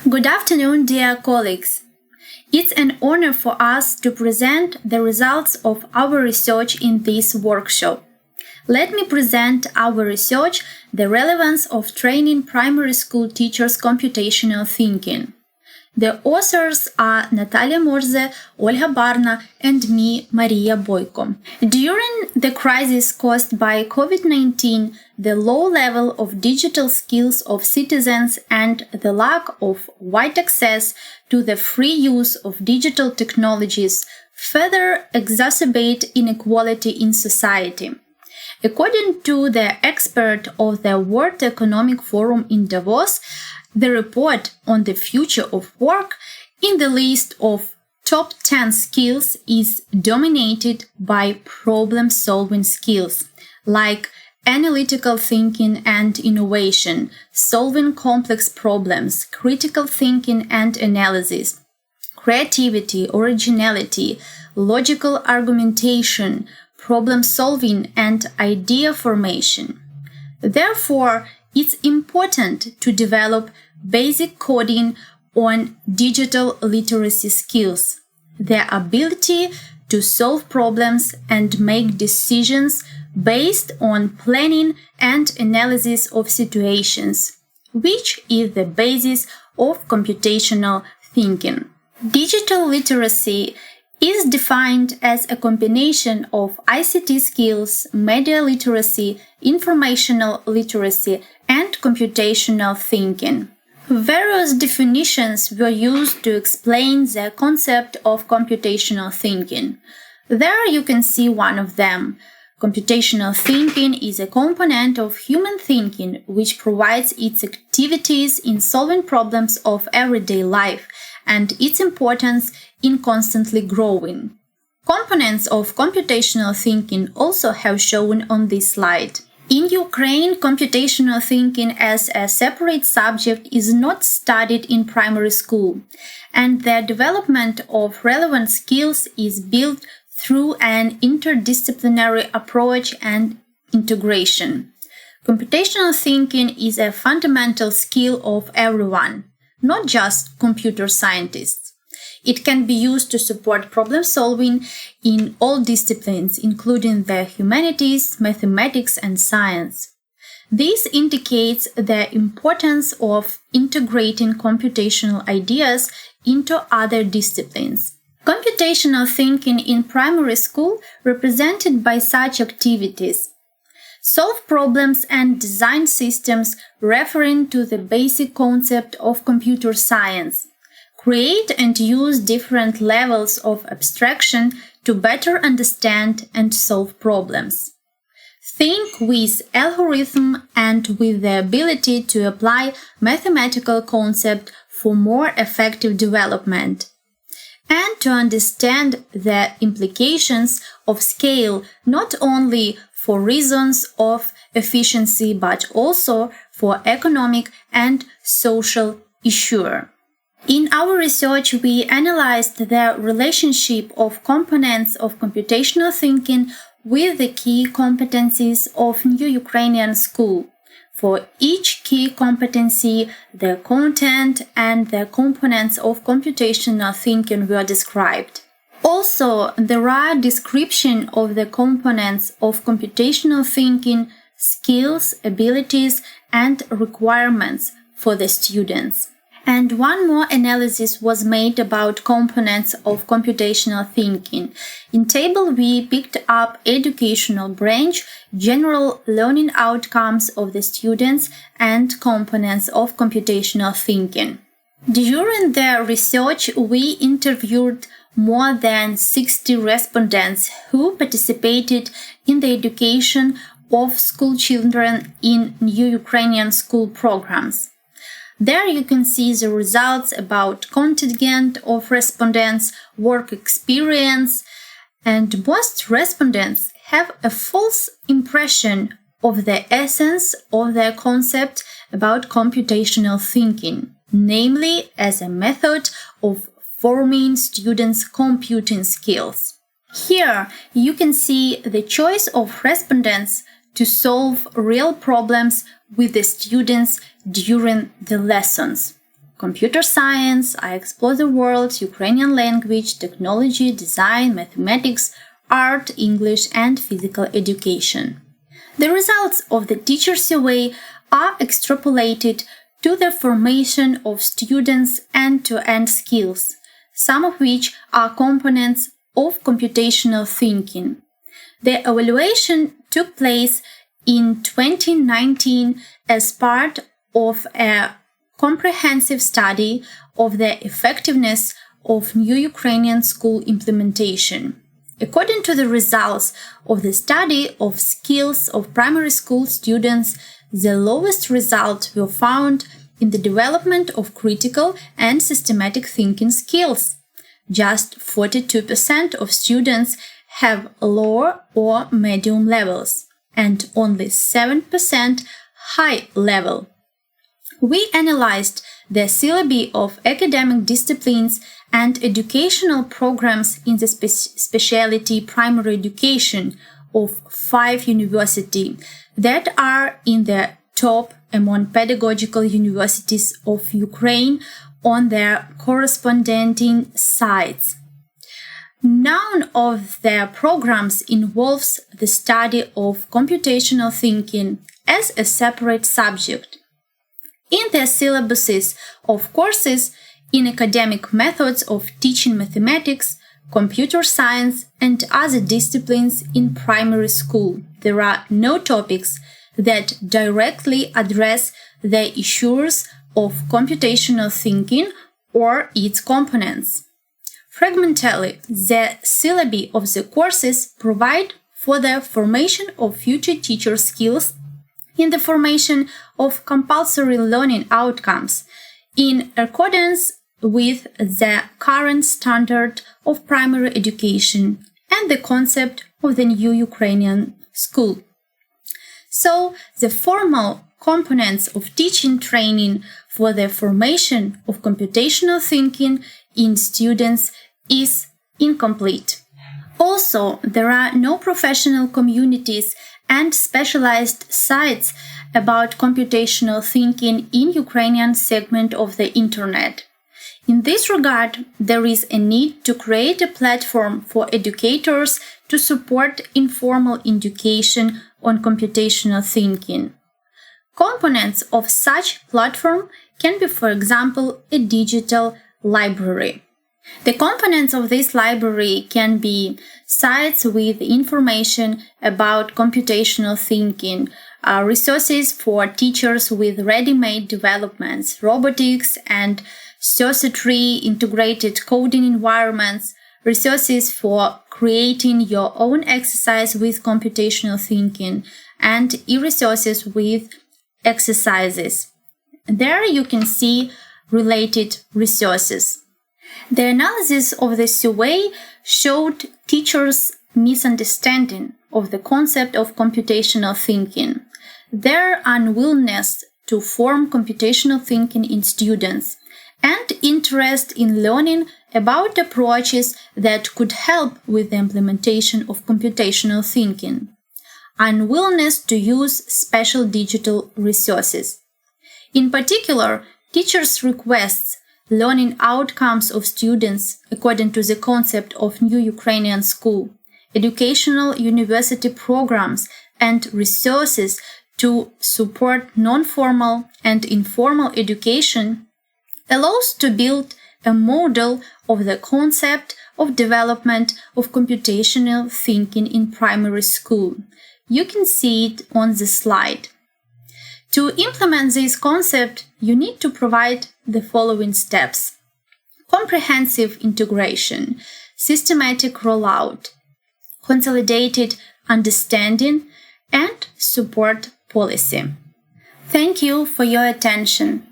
Good afternoon, dear colleagues. It's an honor for us to present the results of our research in this workshop. Let me present our research, the relevance of training primary school teachers' computational thinking. The authors are Nataliia Morze, Olha Barna, and me, Mariia Boiko. During the crisis caused by COVID-19, the low level of digital skills of citizens and the lack of wide access to the free use of digital technologies further exacerbate inequality in society. According to the expert of the World Economic Forum in Davos, the report on the future of work in the list of top 10 skills is dominated by problem-solving skills, like analytical thinking and innovation, solving complex problems, critical thinking and analysis, creativity, originality, logical argumentation, problem-solving, and idea formation. Therefore, it's important to develop basic coding on digital literacy skills, the ability to solve problems and make decisions based on planning and analysis of situations, which is the basis of computational thinking. Digital literacy is defined as a combination of ICT skills, media literacy, informational literacy, and computational thinking. Various definitions were used to explain the concept of computational thinking. There you can see one of them. Computational thinking is a component of human thinking which provides its activities in solving problems of everyday life and its importance in constantly growing. Components of computational thinking also have shown on this slide. In Ukraine, computational thinking as a separate subject is not studied in primary school, and the development of relevant skills is built through an interdisciplinary approach and integration. Computational thinking is a fundamental skill of everyone, not just computer scientists. It can be used to support problem solving in all disciplines, including the humanities, mathematics, and science. This indicates the importance of integrating computational ideas into other disciplines. Computational thinking in primary school represented by such activities: solve problems and design systems referring to the basic concept of computer science, create and use different levels of abstraction to better understand and solve problems, think with algorithm and with the ability to apply mathematical concept for more effective development, and to understand the implications of scale not only for reasons of efficiency but also for economic and social issues. In our research, we analyzed the relationship of components of computational thinking with the key competencies of New Ukrainian School. For each key competency, the content and the components of computational thinking were described. Also, there are descriptions of the components of computational thinking, skills, abilities, and requirements for the students. And one more analysis was made about components of computational thinking. In table, we picked up educational branch, general learning outcomes of the students, and components of computational thinking. During the research, we interviewed more than 60 respondents who participated in the education of school children in New Ukrainian School programs. There you can see the results about contingent of respondents, work experience, and most respondents have a false impression of the essence of their concept about computational thinking, namely as a method of forming students' computing skills. Here you can see the choice of respondents to solve real problems with the students during the lessons. computer science, I explore the world, Ukrainian language, technology, design, mathematics, art, English, and physical education. The results of the teacher survey are extrapolated to the formation of students' end-to-end skills, some of which are components of computational thinking. The evaluation took place in 2019 as part of a comprehensive study of the effectiveness of new Ukrainian school implementation. According to the results of the study of skills of primary school students, the lowest results were found in the development of critical and systematic thinking skills. Just 42% of students have lower or medium levels, and only 7% high level. We analyzed the syllabi of academic disciplines and educational programs in the specialty primary education of 5 universities that are in the top among pedagogical universities of Ukraine on their corresponding sites. None of their programs involves the study of computational thinking as a separate subject. In their syllabuses of courses in academic methods of teaching mathematics, computer science, and other disciplines in primary school, there are no topics that directly address the issues of computational thinking or its components. Fragmentally, the syllabi of the courses provide for the formation of future teacher skills in the formation of compulsory learning outcomes in accordance with the current standard of primary education and the concept of the new Ukrainian school. So, the formal components of teaching training for the formation of computational thinking in students is incomplete. Also, there are no professional communities and specialized sites about computational thinking in Ukrainian segment of the Internet. In this regard, there is a need to create a platform for educators to support informal education on computational thinking. Components of such platform can be, for example, a digital library. The components of this library can be sites with information about computational thinking, resources for teachers with ready-made developments, robotics and circuitry integrated coding environments, resources for creating your own exercise with computational thinking, and e-resources with exercises. There you can see related resources. The analysis of the survey showed teachers' misunderstanding of the concept of computational thinking, their unwillingness to form computational thinking in students, and interest in learning about approaches that could help with the implementation of computational thinking, unwillingness to use special digital resources. In particular, teachers' requests learning outcomes of students according to the concept of new Ukrainian school, educational university programs, and resources to support non-formal and informal education allows to build a model of the concept of development of computational thinking in primary school. You can see it on the slide. To implement this concept, you need to provide the following steps: comprehensive integration, systematic rollout, consolidated understanding, and support policy. Thank you for your attention.